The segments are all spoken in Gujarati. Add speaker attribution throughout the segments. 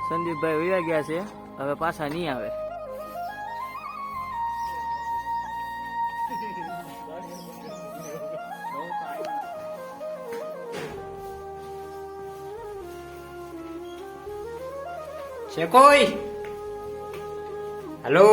Speaker 1: સંદીપભાઈ વયા ગયા છે, હવે પાછા નહીં આવે. છે કોઈ? હેલો,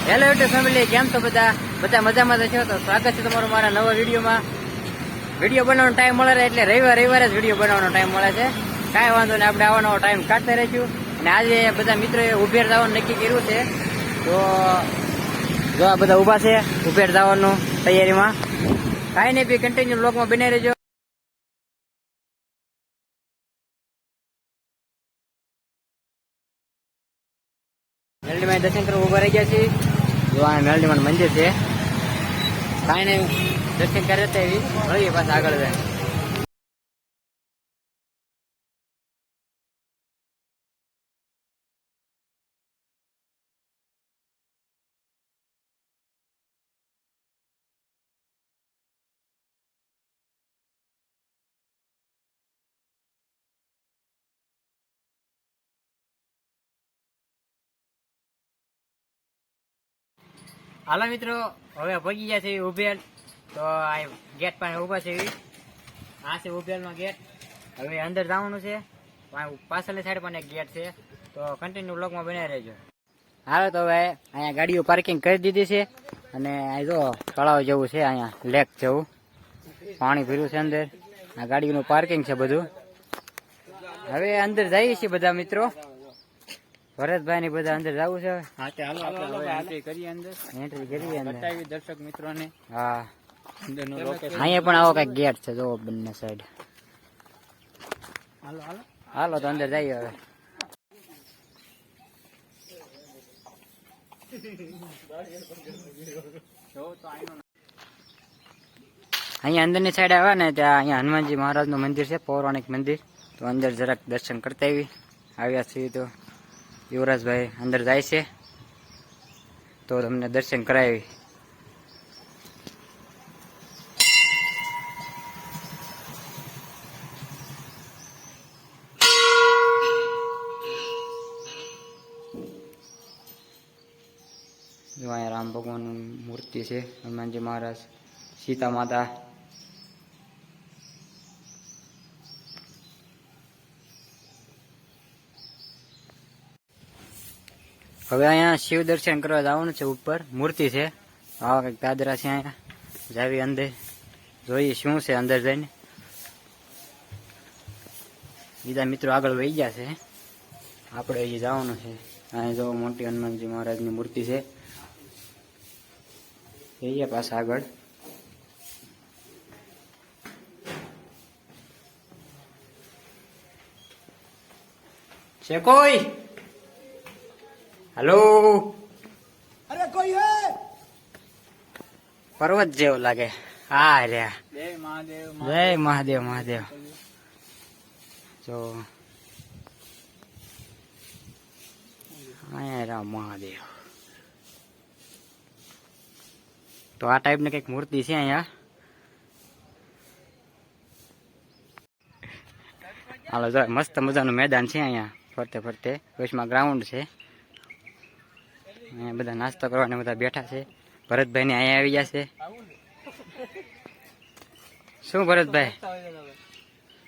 Speaker 1: હેલો યુટ્યુબ ફેમિલી, કેમ છો બધા મજામાં છો? તો સ્વાગત છે તમારું મારા નવા વિડીયોમાં. વિડીયો બનાવવાનો ટાઈમ મળે એટલે રવિવારે જ વિડીયો બનાવવાનો ટાઈમ મળે છે. કાંઈ વાંધો નહીં, આપણે આવવાનો ટાઈમ કાઢતા રહીશું. અને આજે બધા મિત્રોએ ઉભેર જવાનું નક્કી કર્યું છે, તો જો આ બધા ઊભા છે ઉભેર જવાનું તૈયારીમાં. કાંઈ નહીં, બી કન્ટિન્યુ બ્લોગમાં બની રહેજો. મેલડીમાં દર્શન કરવા ઉભા રહી ગયા છીએ. જો આ મેલડીમાં મંદિર છે. કાંઈ નહીં, દર્શન કરે તો એવી મળીએ પાછા આગળ જાય. હાલો મિત્રો, હવે પગી ગયા છે ઉભેલ. તો આ ગેટ પાસે ઉભા છે. આ છે ઉભેલનો ગેટ. હવે અંદર જવાનું છે. પાછળની સાઈડ પણ એક ગેટ છે, તો કન્ટિન્યુ બ્લોગમાં બનાવી રહેજો. હાલો, તો હવે અહીંયા ગાડીઓ પાર્કિંગ કરી દીધી છે. અને અહીં જો તળાવ જેવું છે, અહીંયા લેક જેવું પાણી ભર્યું છે અંદર. આ ગાડીઓનું પાર્કિંગ છે બધું. હવે અંદર જઈએ છીએ બધા મિત્રો. ભરતભાઈ ની બધા અંદર જવું છે. એન્ટ્રી કરીએ અંદર, દર્શક મિત્રોને. હા, અહીંયા પણ આવો કઈક ગેટ છે, જો બંને સાઈડ. હાલો તો અંદર જઈએ હવે. અહીંયા અંદરની સાઈડ આવે ને ત્યાં અહીંયા હનુમાનજી મહારાજ નું મંદિર છે, પૌરાણિક મંદિર. તો અંદર જરાક દર્શન કરતા આવ્યા છીએ. તો યુવરાજભાઈ અંદર જાય છે, તો તમને દર્શન કરાવી. જો અહીંયા રામ ભગવાનની મૂર્તિ છે, હનુમાનજી મહારાજ, સીતા માતા. હવે અહીંયા શિવ દર્શન કરવા જવાનું છે. ઉપર મૂર્તિ છે, આવા કંઈક દાદરા છે. અહીંયા જાવી અંદર, જોઈએ શું છે અંદર જઈને. બીજા મિત્રો આગળ વહી ગયા છે, આપણે હજી જવાનું છે. અહીંયા જો મોટી હનુમાનજી મહારાજની મૂર્તિ છે. જઈએ પાછા આગળ. છે કોઈ? હેલો,
Speaker 2: અરે કોઈ હે?
Speaker 1: પર્વત જેવો લાગે. હા રહ્યા.
Speaker 2: જય મહાદેવ,
Speaker 1: જય મહાદેવ. મહાદેવ જો અહીંયા રામ મહાદેવ. તો આ ટાઈપની કઈક મૂર્તિ છે અહીંયા. હાલો, જો મસ્ત મજાનું મેદાન છે અહીંયા ફરતે ફરતે. વચમાં ગ્રાઉન્ડ છે. અહીંયા બધા નાસ્તો કરવાને બધા બેઠા છે. ભરતભાઈ ને અહીંયા આવી ગયા છે. શું ભરતભાઈ?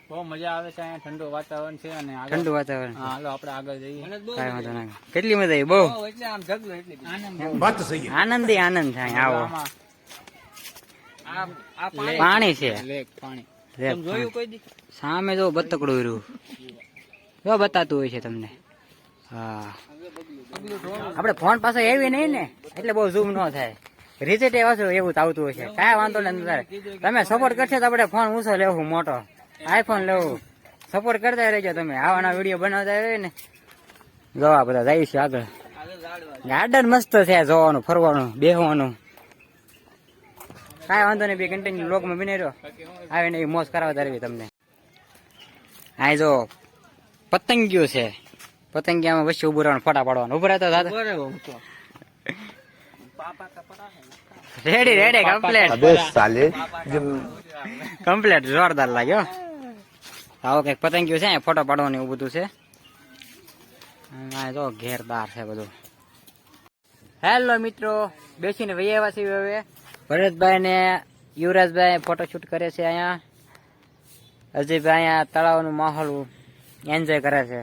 Speaker 2: બહુ મજા આવે છે અહીંયા, ઠંડુ વાતાવરણ છે. અને
Speaker 1: ઠંડુ વાતાવરણ.
Speaker 2: હાલો આપણે આગળ જઈએ.
Speaker 1: કાંઈ વાંધો ના. કેટલી મજા આવી? બહુ આનંદી આનંદ થાય. આવો, પાણી છે,
Speaker 2: જોયું કોઈ દી?
Speaker 1: સામે જો બતકડું રહ્યું, જો બતાતું હોય છે તમને. હા, આપણે ફોન પાસે એવી નહીં ને એટલે બહુ ઝૂમ ન થાય. રિઝલ્ટ એવા એવું આવતું હોય છે. કાંઈ વાંધો નહીં, તમે સપોર્ટ કરશો તો આપણે ફોન ઊંચો લેવું, મોટો આઈફોન લેવું. સપોર્ટ કરતા રહેજો તમે. આવાના વિડીયો બનાવતા હોય ને. જોવા બધા જાય છે આગળ. ગાર્ડન મસ્ત છે, જોવાનું, ફરવાનું, બેસવાનું. કાંઈ વાંધો નહીં, બે કન્ટિન્યુ બ્લોગમાં બની રહ્યો. આવીને એવી મોજ કરાવતા રહેવી તમને. આ જો પતંગિયું છે. પતંગિયામાં વચ્ચે ઉભું રહેવાનું, ફોટા પાડવાનું. ઉભું રહેતો દાદા. Ready ready complete.
Speaker 3: अबे साले
Speaker 1: કમ્પ્લેટ જોરદાર લાગ્યો. આવો કઈક પતંગિયું છે, ફોટો પાડવાનું એવું બધું છે. આ જો ઘેરદાર છે બધું. હેલો મિત્રો, બેસીને વહી આવ્યા છીએ હવે. ભરતભાઈ ને યુવરાજભાઈ ફોટોશૂટ કરે છે અહીંયા. અજયભાઈ અહીંયા તળાવનું માહોલ એન્જોય કરે છે.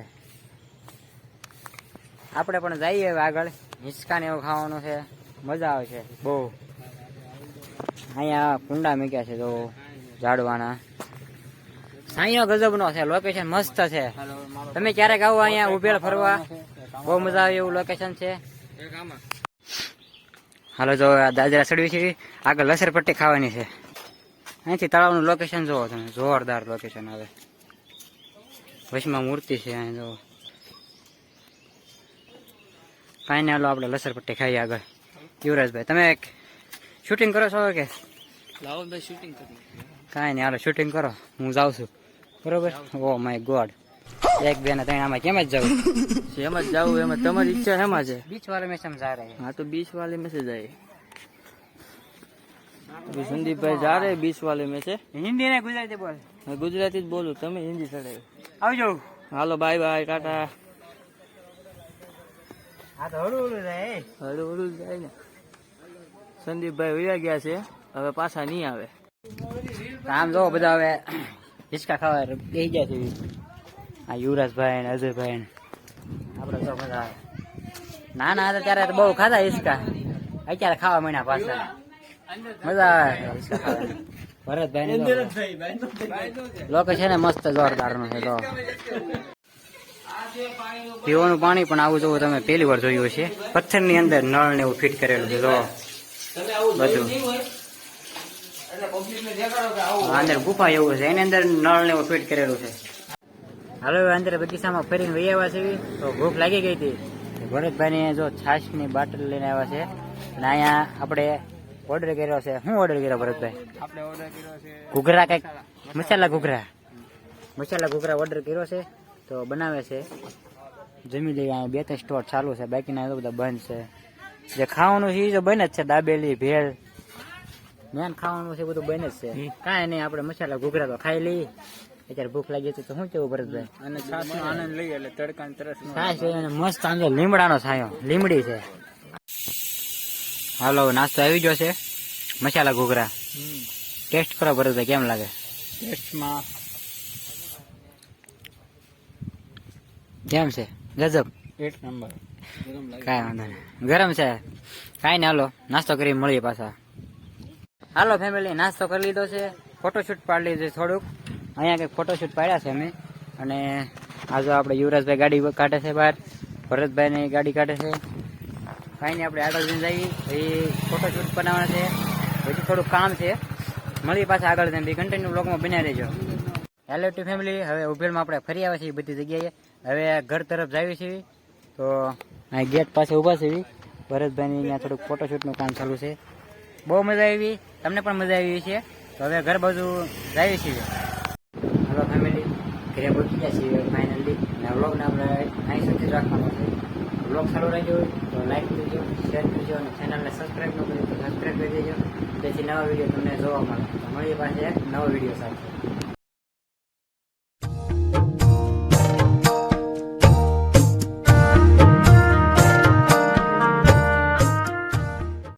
Speaker 1: આપણે પણ જઈએ હવે આગળ. હિંચકા ને એવું ખાવાનું છે, મજા આવે છે બહુ. અહીંયા કુંડા મૂક્યા છે તો ઝાડવાના. સાંઈનો ગજબનો છે, લોકેશન મસ્ત છે. તમે ક્યારેક આવો અહીંયા ઉભેલ ફરવા, બહુ મજા આવે એવું લોકેશન છે. હાલો જો દાદરા ચડવી છે, આગળ લસરપટ્ટી ખાવાની છે. અહીંથી તળાવનું લોકેશન જોવો તમે, જોરદાર લોકેશન આવે. વચમાં મૂર્તિ છે અહીં જો. કાંઈ નહીં, હાલો આપણે લસરપટ્ટી ખાઈએ આગળ. યુવરાજભાઈ તમે શૂટિંગ કરો છો કે?
Speaker 2: લાવો ભાઈ શૂટિંગ કરી.
Speaker 1: કાંઈ નહીં, હાલો શૂટિંગ કરો, હું જાઉં છું. બરોબર. ઓ માય ગોડ, એક બે ને ત્રણ, આમાં કેમ જ જવું?
Speaker 2: એમ જ જાવું, એમાં તમારી ઈચ્છા હેમાં છે?
Speaker 1: बीच वाले में समझा रहे हैं.
Speaker 2: हाँ तो 20 वाले में से जाए. अभी संदीप भाई जा रहे 20 वाले में से.
Speaker 1: हिंदी ने गुजराती बोल.
Speaker 2: मैं गुजराती જ બોલું, તમે હિન્દી ચડે.
Speaker 1: આવજો.
Speaker 2: હાલો બાય બાય, ટાટા.
Speaker 1: આ તો હળું હળું જાય.
Speaker 2: હળું હળું જ જાય ને. સંદીપભાઈ વયા ગયા છે, હવે પાછા નહીં આવે.
Speaker 1: આમ જો બધા હવે હિંચકા ખાવા બેસી ગયા છે. આ યુવરાજભાઈ ને અજયભાઈ ને આપણે તો બધા નાના હતા ત્યારે તો બહુ ખાધા હિંચકા. અત્યારે ખાવા માંડ્યા પાછા, મજા આવે હિંચકા ખાવાની. ભરતભાઈ ને લોકેશન છે ને મસ્ત જોરદાર નું છે. તો પીવાનું પાણી પણ આવું જોવું તમે પહેલી વાર જોયું છે. પથ્થર ની અંદર નળ ને એવું ફિટ કરેલું છે. જો બધું અંદર ગુફા એવું છે, એની અંદર નળ ને એવું ફિટ કરેલું છે. હાલો અંદર બગીચામાં ફરીને વહી આવ્યા છે. તો ભૂખ લાગી ગઈ હતી. ભરતભાઈ ને જો છાશ ની બાટલ લઈને આવ્યા છે. અને અહીંયા આપણે ઓર્ડર કર્યો છે. શું ઓર્ડર કર્યો ભરતભાઈ?
Speaker 2: આપણે ઓર્ડર કર્યો છે
Speaker 1: ઘૂઘરા, કઈક મસાલા ઘૂઘરા. મસાલા ઘૂઘરા ઓર્ડર કર્યો છે, તો બનાવે છે. જમી લઈએ. અહીંયા 2-3 સ્ટોર ચાલુ છે, બાકીના તો બધા બંધ છે. જે ખાવાનું છે એ તો બને જ છે, દાબેલી ભેળ મેન ખાવાનું છે બધું બને જ છે. કાંઈ નહીં, આપણે મસાલા ઘૂઘરા તો ખાઈ લઈએ. અત્યારે ભૂખ લાગી હતી તો શું કેવું ભરતભાઈ?
Speaker 2: અને છાસનો આનંદ લઈએ એટલે તડકાની તરસ ન
Speaker 1: છાશ લઈને મસ્ત અંદર લીમડાનો છાંયો, લીમડી છે. હાલો નાસ્તો આવી ગયો છે, મસાલા ઘૂઘરા. ટેસ્ટ કરો ભરતભાઈ, કેમ લાગે?
Speaker 2: ટેસ્ટમાં
Speaker 1: કેમ છે? ગજબ.
Speaker 2: 1 નંબર. ગરમ લાગે.
Speaker 1: કાંઈ વાંધો નહીં, ગરમ છે. કાંઈ નહીં, હાલો નાસ્તો કરી મળીએ પાછા. હાલો ફેમિલી, નાસ્તો કરી લીધો છે, ફોટોશૂટ પાડી લીધું છે થોડુંક. અહીંયા કંઈક ફોટોશૂટ પાડ્યા છે અમે. અને આજે આપણે યુવરાજભાઈ ગાડી કાઢે છે બહાર, ભરતભાઈની ગાડી કાઢે છે. કાંઈ નહીં, આપણે આગળ જઈને જઈએ. એ ફોટોશૂટ બનાવવાના છે, હજી થોડુંક કામ છે. મળીએ પાછા આગળ જઈને. બી કન્ટિન્યુ બ્લોગમાં બનાવી દેજો. હેલો ટુ ફેમિલી, હવે ઉભેલમાં આપણે ફરી આવ્યા છીએ બધી જગ્યાએ. હવે ઘર તરફ જઈએ છીએ. તો અહીં ગેટ પાસે ઊભા છે. ભરતભાઈની અહીંયા થોડુંક ફોટોશૂટનું કામ ચાલુ છે. બહુ મજા આવી, તમને પણ મજા આવી છે. તો હવે ઘર બાજુ જઈએ છીએ. હેલો ફેમિલી, ઘરે પહોંચી ગયા છીએ ફાઇનલી. અને વ્લોગને આપણે અહીં સુધી રાખવાનો છે. વ્લોગ સારો રહેજો તો લાઈક કરજો, શેર કરજો, અને ચેનલને સબસ્ક્રાઈબ ન કરી તો સબસ્ક્રાઈબ કરી દેજો, જેથી નવા વિડીયો તમને જોવા મળે. તો મળીએ પાછા એક નવા વિડીયો સાથે.